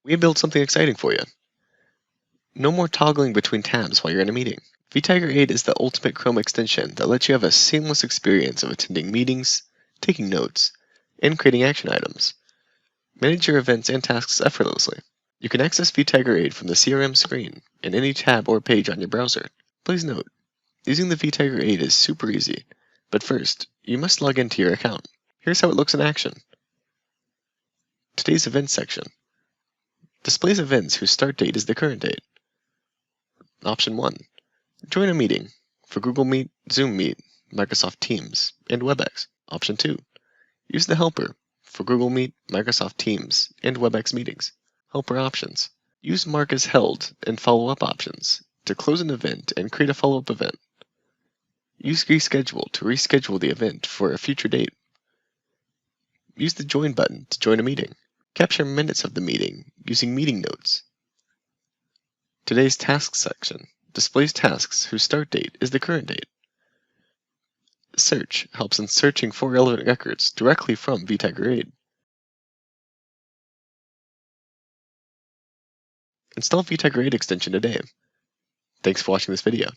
We built something exciting for you. No more toggling between tabs while you're in a meeting. Vtiger Aide is the ultimate Chrome extension that lets you have a seamless experience of attending meetings, taking notes, and creating action items. Manage your events and tasks effortlessly. You can access Vtiger Aide from the CRM screen in any tab or page on your browser. Please note, using the Vtiger Aide is super easy, but first, you must log into your account. Here's how it looks in action. Today's events section displays events whose start date is the current date. Option 1. Join a meeting for Google Meet, Zoom Meet, Microsoft Teams, and WebEx. Option 2. Use the helper for Google Meet, Microsoft Teams, and WebEx meetings. Helper options. Use mark as held and follow-up options to close an event and create a follow-up event. Use reschedule to reschedule the event for a future date. Use the join button to join a meeting. Capture minutes of the meeting using meeting notes. Today's tasks section displays tasks whose start date is the current date. Search helps in searching for relevant records directly from Vtiger Aide. Install Vtiger Aide extension today. Thanks for watching this video.